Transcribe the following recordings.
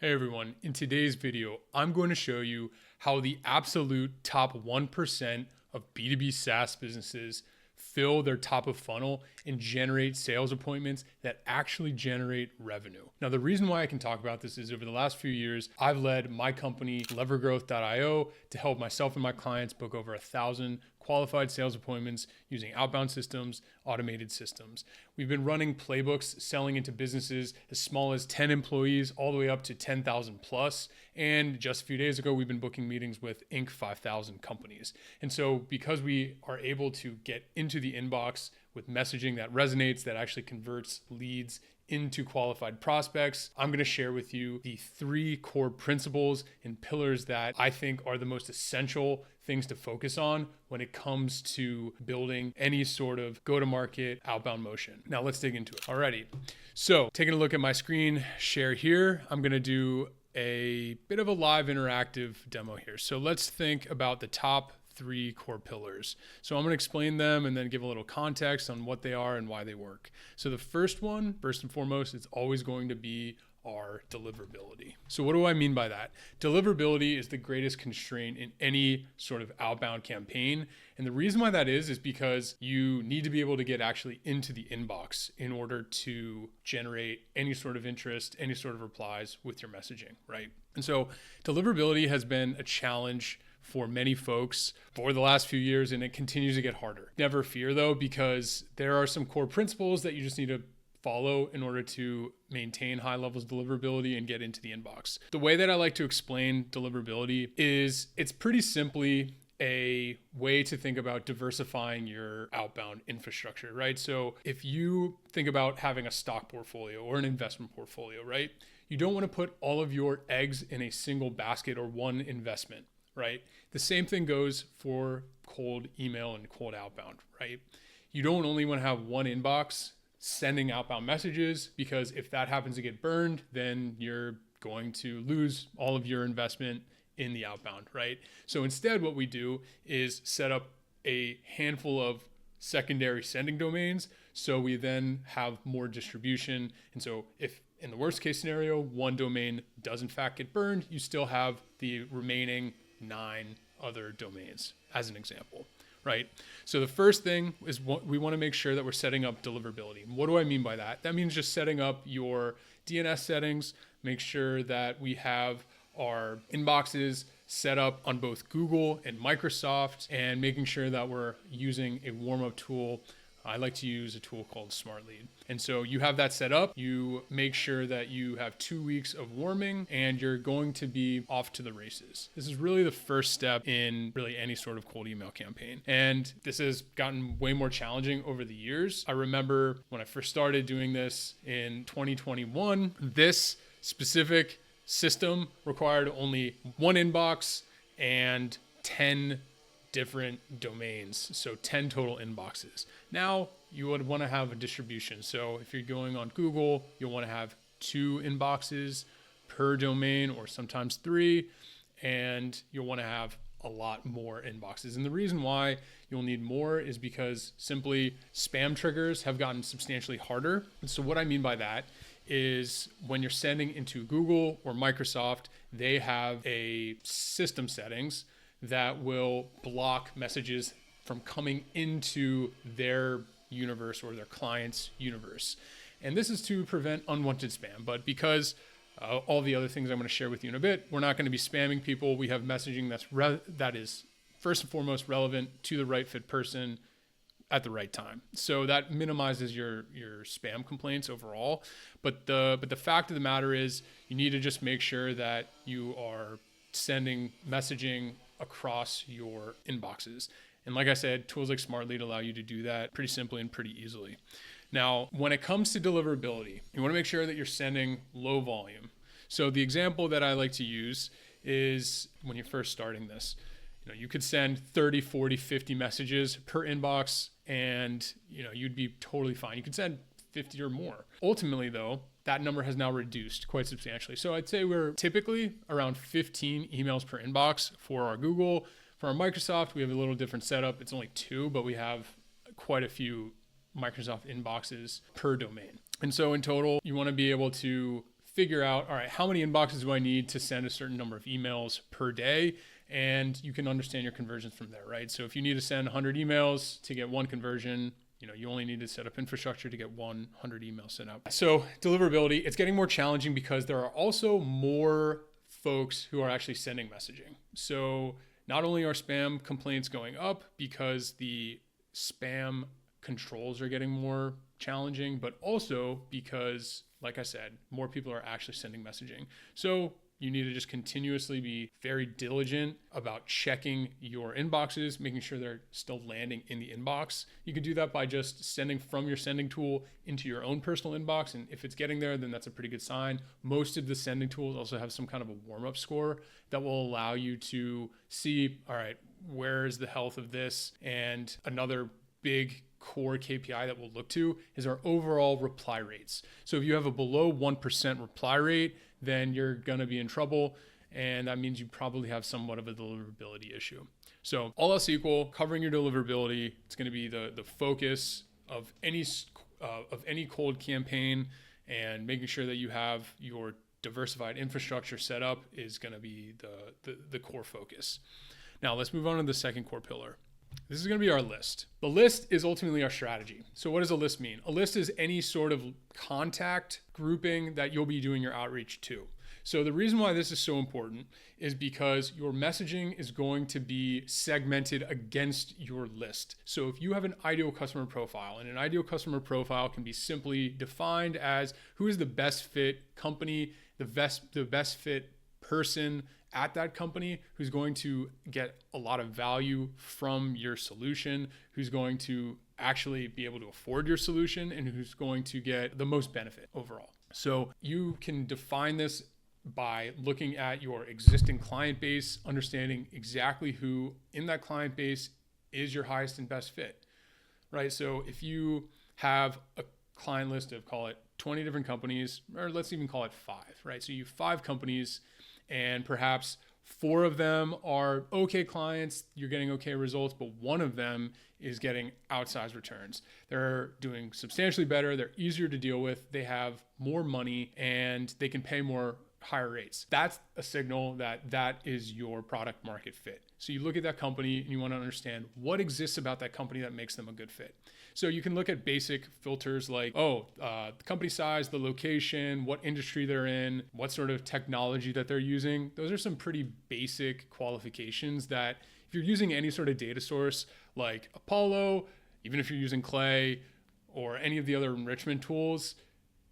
Hey everyone, in today's video, I'm going to show you how the absolute top 1% of B2B SaaS businesses fill their top of funnel and generate sales appointments that actually generate revenue. Now, the reason why I can talk about this is over the last few years, I've led my company, levergrowth.io, to help myself and my clients book over 1,000 qualified sales appointments using outbound systems, automated systems. We've been running playbooks selling into businesses as small as 10 employees all the way up to 10,000 plus. And just a few days ago, we've been booking meetings with Inc. 5,000 companies. And so because we are able to get into the inbox with messaging that resonates, that actually converts leads into qualified prospects, I'm going to share with you the 3 core principles and pillars that I think are the most essential things to focus on when it comes to building any sort of go-to-market outbound motion. Now let's dig into it. Alrighty. So taking a look at my screen share here, I'm going to do a bit of a live interactive demo here. So let's think about the top 3 core pillars. So I'm going to explain them and then give a little context on what they are and why they work. So the first one, first and foremost, it's always going to be our deliverability. So what do I mean by that? Deliverability is the greatest constraint in any sort of outbound campaign. And the reason why that is because you need to be able to get actually into the inbox in order to generate any sort of interest, any sort of replies with your messaging, right? And so deliverability has been a challenge for many folks for the last few years, and it continues to get harder. Never fear though, because there are some core principles that you just need to follow in order to maintain high levels of deliverability and get into the inbox. The way that I like to explain deliverability is it's pretty simply a way to think about diversifying your outbound infrastructure, right? So if you think about having a stock portfolio or an investment portfolio, right? You don't want to put all of your eggs in a single basket or one investment, right? The same thing goes for cold email and cold outbound, right? You don't only want to have one inbox sending outbound messages, because if that happens to get burned, then you're going to lose all of your investment in the outbound, right? So instead, what we do is set up a handful of secondary sending domains, so we then have more distribution. And so if in the worst case scenario, one domain does in fact get burned, you still have the remaining 9 other domains, as an example. Right? So the first thing is what we want to make sure that we're setting up deliverability. What do I mean by that? That means just setting up your DNS settings, make sure that we have our inboxes set up on both Google and Microsoft, and making sure that we're using a warm-up tool. I like to use a tool called Smart Lead. And so you have that set up, you make sure that you have 2 weeks of warming, and you're going to be off to the races. This is really the first step in really any sort of cold email campaign. And this has gotten way more challenging over the years. I remember when I first started doing this in 2021, this specific system required only one inbox and 10 different domains, so 10 total inboxes. Now you would want to have a distribution. So if you're going on Google, you'll want to have 2 inboxes per domain, or sometimes 3, and you'll want to have a lot more inboxes. And the reason why you'll need more is because simply spam triggers have gotten substantially harder. And so what I mean by that is when you're sending into Google or Microsoft, they have a system settings that will block messages from coming into their universe or their client's universe. And this is to prevent unwanted spam. But because all the other things I'm going to share with you in a bit, we're not going to be spamming people. We have messaging that is first and foremost relevant to the right fit person at the right time. So that minimizes your spam complaints overall. But the fact of the matter is, you need to just make sure that you are sending messaging across your inboxes. And like I said, tools like Smart Lead allow you to do that pretty simply and pretty easily. Now, when it comes to deliverability, you want to make sure that you're sending low volume. So the example that I like to use is when you're first starting this. You could send 30, 40, 50 messages per inbox, and you'd be totally fine. You could send 50 or more. Ultimately though, that number has now reduced quite substantially. So I'd say we're typically around 15 emails per inbox for our Google. For our Microsoft, we have a little different setup. It's only 2, but we have quite a few Microsoft inboxes per domain. And so in total, you want to be able to figure out, all right, how many inboxes do I need to send a certain number of emails per day? And you can understand your conversions from there, right? So if you need to send 100 emails to get one conversion, you only need to set up infrastructure to get 100 emails sent out. So deliverability, it's getting more challenging because there are also more folks who are actually sending messaging. So not only are spam complaints going up because the spam controls are getting more challenging, but also because, like I said, more people are actually sending messaging. So you need to just continuously be very diligent about checking your inboxes, making sure they're still landing in the inbox. You can do that by just sending from your sending tool into your own personal inbox. And if it's getting there, then that's a pretty good sign. Most of the sending tools also have some kind of a warm-up score that will allow you to see, all right, where is the health of this? And another big core KPI that we'll look to is our overall reply rates. So if you have a below 1% reply rate, then you're going to be in trouble. And that means you probably have somewhat of a deliverability issue. So all else equal, covering your deliverability, it's going to be the focus of any cold campaign, and making sure that you have your diversified infrastructure set up is going to be the core focus. Now let's move on to the second core pillar. This is going to be our list. The list is ultimately our strategy. So what does a list mean? A list is any sort of contact grouping that you'll be doing your outreach to. So the reason why this is so important is because your messaging is going to be segmented against your list. So if you have an ideal customer profile, and an ideal customer profile can be simply defined as who is the best fit company, the best fit person at that company, who's going to get a lot of value from your solution, who's going to actually be able to afford your solution, and who's going to get the most benefit overall. So you can define this by looking at your existing client base, understanding exactly who in that client base is your highest and best fit, right? So if you have a client list of, call it 20 different companies, or let's even call it 5, right? So you have 5 companies, and perhaps 4 of them are okay clients, you're getting okay results, but 1 of them is getting outsized returns. They're doing substantially better, they're easier to deal with, they have more money, and they can pay more higher rates. That's a signal that is your product market fit. So you look at that company and you want to understand what exists about that company that makes them a good fit. So you can look at basic filters like, the company size, the location, what industry they're in, what sort of technology that they're using. Those are some pretty basic qualifications that if you're using any sort of data source like Apollo, even if you're using Clay or any of the other enrichment tools,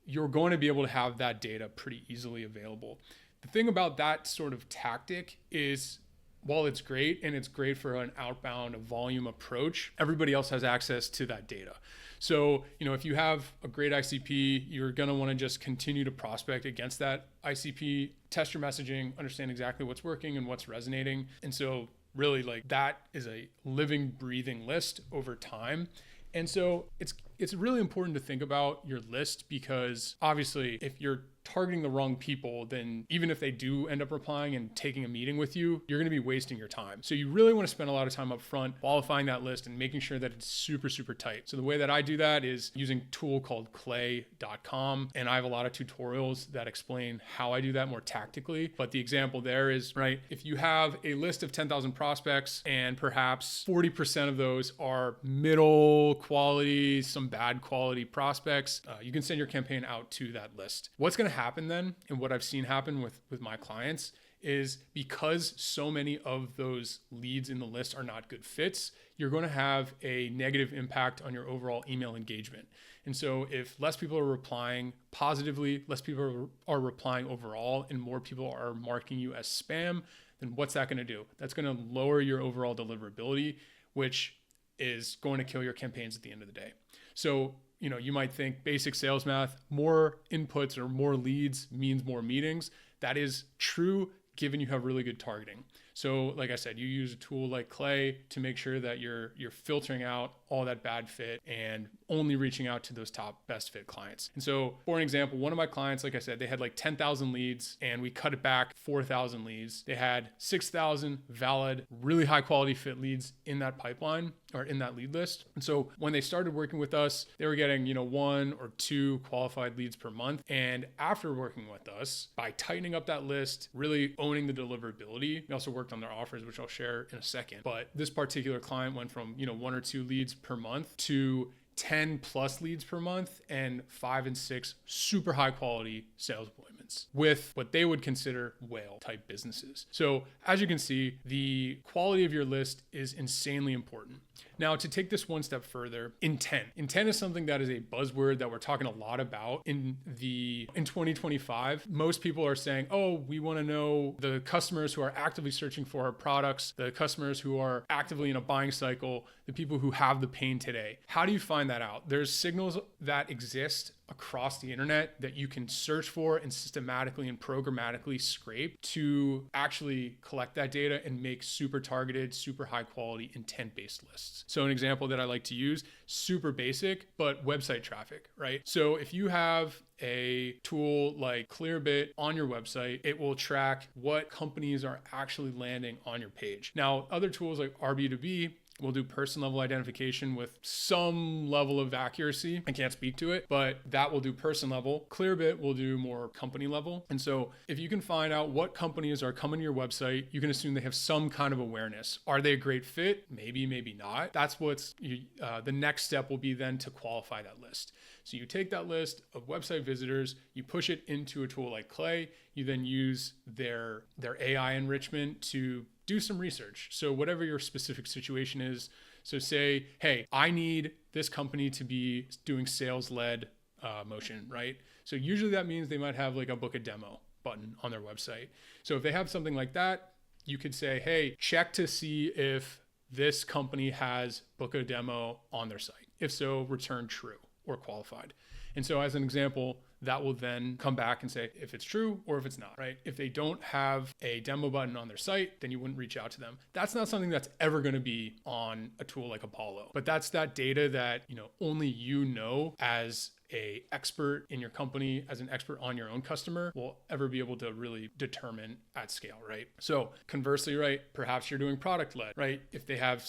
you're going to be able to have that data pretty easily available. The thing about that sort of tactic is, while it's great and it's great for an outbound volume approach, everybody else has access to that data. So, if you have a great ICP, you're going to want to just continue to prospect against that ICP, test your messaging, understand exactly what's working and what's resonating. And so really, like, that is a living, breathing list over time. And so it's really important to think about your list, because obviously if you're targeting the wrong people, then even if they do end up replying and taking a meeting with you, you're going to be wasting your time. So you really want to spend a lot of time up front qualifying that list and making sure that it's super, super tight. So the way that I do that is using a tool called clay.com. And I have a lot of tutorials that explain how I do that more tactically. But the example there is, right, if you have a list of 10,000 prospects and perhaps 40% of those are middle quality, some bad quality prospects, you can send your campaign out to that list. What's going to happen then, and what I've seen happen with my clients, is because so many of those leads in the list are not good fits, you're going to have a negative impact on your overall email engagement. And so if less people are replying positively, less people are replying overall, and more people are marking you as spam, then what's that going to do? That's going to lower your overall deliverability, which is going to kill your campaigns at the end of the day. So, you might think basic sales math, more inputs or more leads means more meetings. That is true given you have really good targeting. So like I said, you use a tool like Clay to make sure that you're filtering out all that bad fit and only reaching out to those top best fit clients. And so for an example, one of my clients, like I said, they had like 10,000 leads and we cut it back 4,000 leads. They had 6,000 valid, really high quality fit leads in that pipeline or in that lead list. And so when they started working with us, they were getting, 1 or 2 qualified leads per month. And after working with us, by tightening up that list, really owning the deliverability, we also worked on their offers, which I'll share in a second. But this particular client went from, 1 or 2 leads per month to 10 plus leads per month and 5 and 6 super high quality sales appointments with what they would consider whale type businesses. So as you can see, the quality of your list is insanely important. Now, to take this one step further, intent. Intent is something that is a buzzword that we're talking a lot about in 2025. Most people are saying, oh, we want to know the customers who are actively searching for our products, the customers who are actively in a buying cycle, the people who have the pain today. How do you find that out? There's signals that exist across the internet that you can search for and systematically and programmatically scrape to actually collect that data and make super targeted, super high quality intent-based lists. So an example that I like to use, super basic, but website traffic, right? So if you have a tool like Clearbit on your website, it will track what companies are actually landing on your page. Now, other tools like B2B will do person level identification with some level of accuracy. I can't speak to it, but that will do person level. Clearbit will do more company level. And so if you can find out what companies are coming to your website, you can assume they have some kind of awareness. Are they a great fit? Maybe, maybe not. That's the next step will be then to qualify that list. So you take that list of website visitors, you push it into a tool like Clay, you then use their AI enrichment to do some research. So whatever your specific situation is, so say, hey, I need this company to be doing sales-led motion, right? So usually that means they might have like a book a demo button on their website. So if they have something like that, you could say, hey, check to see if this company has book a demo on their site. If so, return true or qualified. And so as an example, that will then come back and say if it's true or if it's not, right? If they don't have a demo button on their site, then you wouldn't reach out to them. That's not something that's ever going to be on a tool like Apollo, but that's that data that, only as a expert in your company, as an expert on your own customer, will ever be able to really determine at scale, right? So conversely, right, perhaps you're doing product led, right? If they have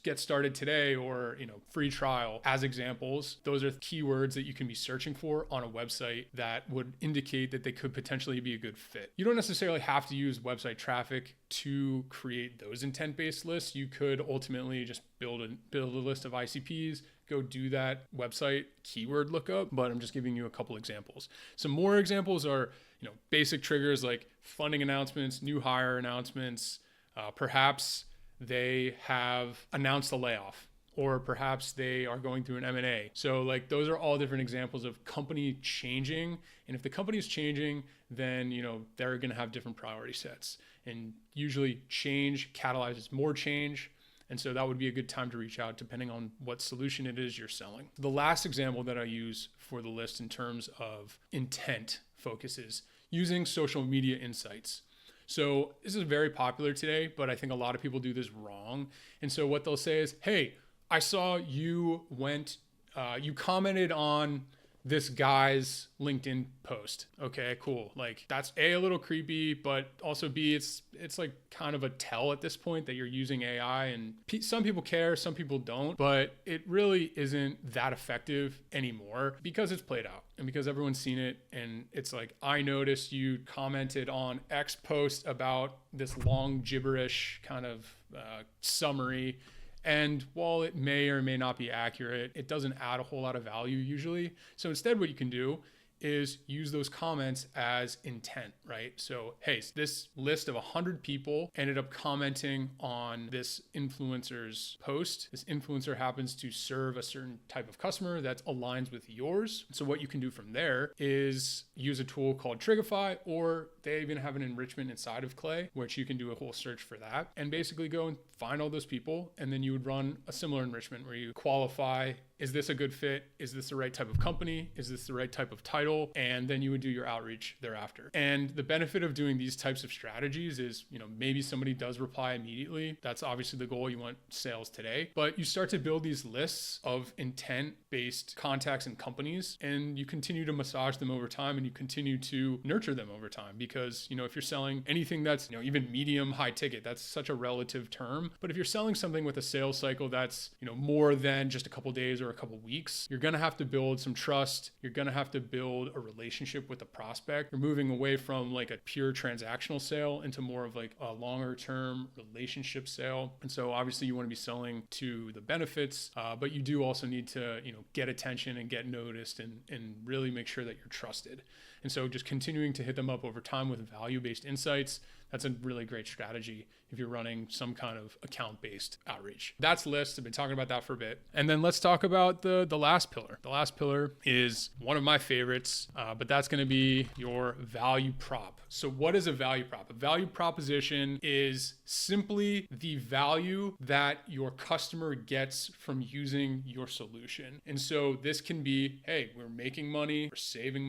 get started today or, free trial as examples, those are keywords that you can be searching for on a website that would indicate that they could potentially be a good fit. You don't necessarily have to use website traffic to create those intent-based lists. You could ultimately just build a list of ICPs, go do that website keyword lookup, but I'm just giving you a couple examples. Some more examples are, basic triggers like funding announcements, new hire announcements. Perhaps they have announced a layoff, or perhaps they are going through an M&A. So like those are all different examples of company changing. And if the company is changing, then, they're going to have different priority sets. And usually change catalyzes more change. And so that would be a good time to reach out depending on what solution it is you're selling. The last example that I use for the list in terms of intent focus is using social media insights. So this is very popular today, but I think a lot of people do this wrong. And so what they'll say is, hey, I saw you you commented on this guy's LinkedIn post. Okay, cool. Like that's a little creepy, but also B, it's like kind of a tell at this point that you're using AI, and some people care, some people don't, but it really isn't that effective anymore because it's played out and because everyone's seen it. And it's like, I noticed you commented on X post about this long gibberish kind of summary. And while it may or may not be accurate, it doesn't add a whole lot of value usually. So instead what you can do is use those comments as intent, right? So, hey, this list of 100 people ended up commenting on this influencer's post. This influencer happens to serve a certain type of customer that aligns with yours. So what you can do from there is use a tool called Trigify, or they even have an enrichment inside of Clay, which you can do a whole search for that and basically go and find all those people. And then you would run a similar enrichment where you qualify is this a good fit? Is this the right type of company? Is this the right type of title? And then you would do your outreach thereafter. And the benefit of doing these types of strategies is, maybe somebody does reply immediately. That's obviously the goal. You want sales today, but you start to build these lists of intent-based contacts and companies, and you continue to massage them over time, and you continue to nurture them over time. Because, if you're selling anything that's, even medium high ticket, that's such a relative term. But if you're selling something with a sales cycle that's, more than just a couple days or a couple weeks, you're going to have to build some trust. You're going to have to build a relationship with the prospect. You're moving away from like a pure transactional sale into more of like a longer term relationship sale. And so obviously you want to be selling to the benefits, but you do also need to, get attention and get noticed and really make sure that you're trusted. And so just continuing to hit them up over time with value-based insights, that's a really great strategy if you're running some kind of account-based outreach. That's lists. I've been talking about that for a bit. And then let's talk about the last pillar. The last pillar is one of my favorites, but that's going to be your value prop. So what is a value prop? A value proposition is simply the value that your customer gets from using your solution. And so this can be, hey, we're making money, we're saving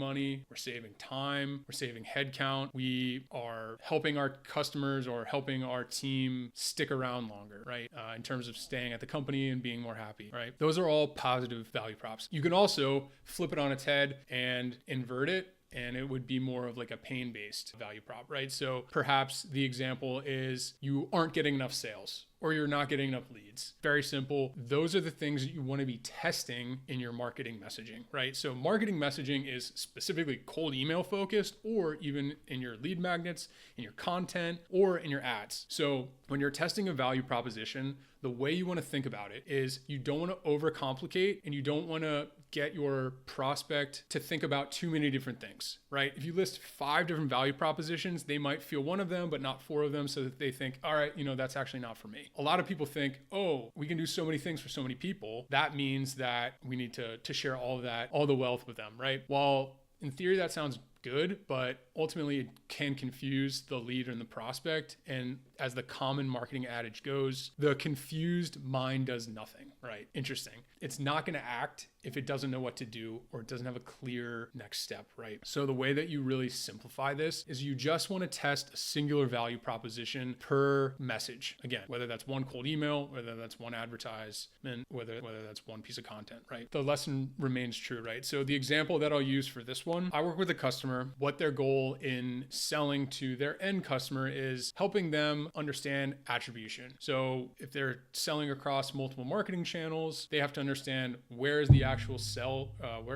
time, we're saving headcount, we are helping our customers or helping our team stick around longer, right? In terms of staying at the company and being more happy, right? Those are all positive value props. You can also flip it on its head and invert it, and it would be more of like a pain-based value prop, right? So perhaps the example is you aren't getting enough sales or you're not getting enough leads. Very simple. Those are the things that you want to be testing in your marketing messaging, right? So marketing messaging is specifically cold email focused, or even in your lead magnets, in your content, or in your ads. So when you're testing a value proposition, the way you want to think about it is you don't want to overcomplicate and you don't want to get your prospect to think about too many different things, right? If you list 5 different value propositions, they might feel one of them, but not 4 of them, so that they think, all right, that's actually not for me. A lot of people think, oh, we can do so many things for so many people. That means that we need to share all of that, all the wealth with them, right? While in theory, that sounds good, but ultimately it can confuse the lead and the prospect. And as the common marketing adage goes, the confused mind does nothing, right? Interesting. It's not going to act if it doesn't know what to do or it doesn't have a clear next step, right? So the way that you really simplify this is you just want to test a singular value proposition per message. Again, whether that's one cold email, whether that's one advertisement, whether that's one piece of content, right? The lesson remains true, right? So the example that I'll use for this one, I work with a customer. What their goal in selling to their end customer is helping them understand attribution. So if they're selling across multiple marketing channels, they have to understand where is the actual sale,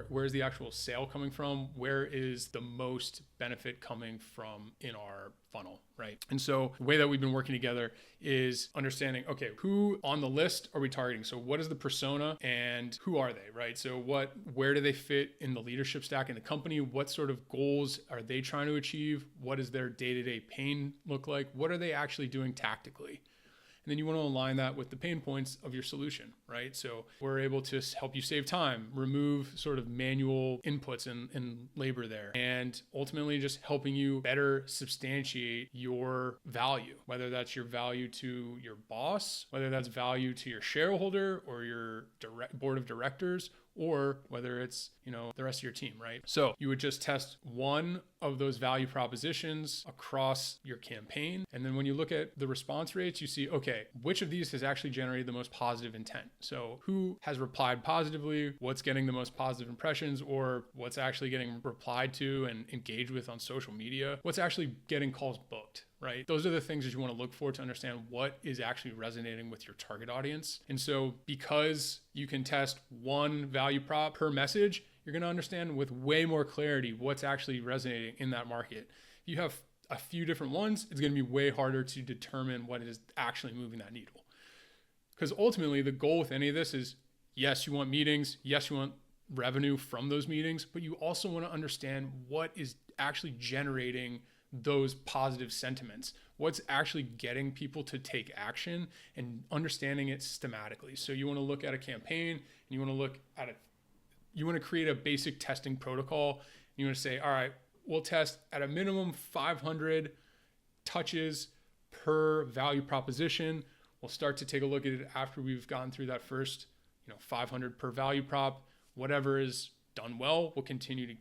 where is the actual sale coming from? Where is the most benefit coming from in our funnel, right? And so the way that we've been working together is understanding, okay, who on the list are we targeting? So what is the persona and who are they, right? So where do they fit in the leadership stack in the company? What sort of goals are they trying to achieve? What does their day-to-day pain look like? What are they actually doing tactically? And then you want to align that with the pain points of your solution, right? So we're able to help you save time, remove sort of manual inputs and labor there, and ultimately just helping you better substantiate your value, whether that's your value to your boss, whether that's value to your shareholder or your board of directors, or whether it's, the rest of your team, right? So you would just test one of those value propositions across your campaign. And then when you look at the response rates, you see, okay, which of these has actually generated the most positive intent? So who has replied positively? What's getting the most positive impressions, or what's actually getting replied to and engaged with on social media? What's actually getting calls booked? Right? Those are the things that you want to look for to understand what is actually resonating with your target audience. And so because you can test one value prop per message, you're going to understand with way more clarity what's actually resonating in that market. If you have a few different ones, it's going to be way harder to determine what is actually moving that needle. Because ultimately the goal with any of this is, yes, you want meetings. Yes, you want revenue from those meetings, but you also want to understand what is actually generating those positive sentiments, what's actually getting people to take action, and understanding it systematically. So you want to look at a campaign and you want to look at it. You want to create a basic testing protocol. You want to say, all right, we'll test at a minimum 500 touches per value proposition. We'll start to take a look at it after we've gone through that first 500 per value prop. Whatever is done well, we'll continue to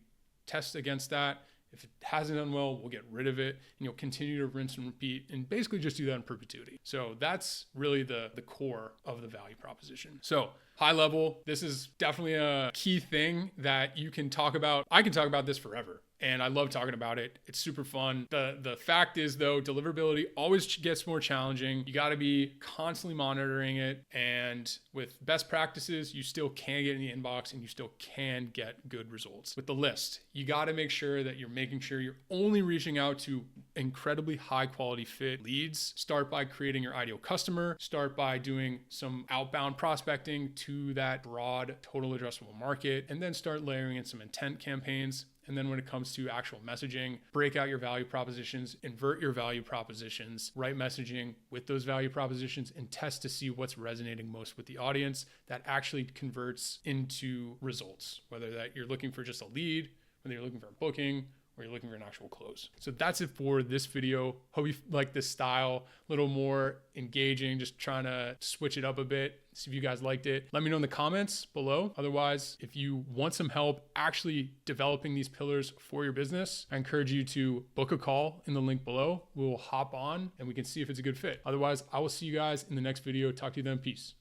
test against that. If it hasn't done well, we'll get rid of it, and you'll continue to rinse and repeat and basically just do that in perpetuity. So that's really the core of the value proposition. So high level, this is definitely a key thing that you can talk about. I can talk about this forever, and I love talking about it. It's super fun. The fact is, though, deliverability always gets more challenging. You got to be constantly monitoring it. And with best practices, you still can get in the inbox and you still can get good results. With the list, you got to make sure that you're making sure you're only reaching out to incredibly high quality fit leads. Start by creating your ideal customer. Start by doing some outbound prospecting to that broad total addressable market, and then start layering in some intent campaigns. And then when it comes to actual messaging, break out your value propositions, invert your value propositions, write messaging with those value propositions, and test to see what's resonating most with the audience that actually converts into results, whether that you're looking for just a lead, whether you're looking for a booking, or you're looking for an actual close. So that's it for this video. Hope you like this style, a little more engaging, just trying to switch it up a bit. See if you guys liked it. Let me know in the comments below. Otherwise, if you want some help actually developing these pillars for your business, I encourage you to book a call in the link below. We'll hop on and we can see if it's a good fit. Otherwise, I will see you guys in the next video. Talk to you then. Peace.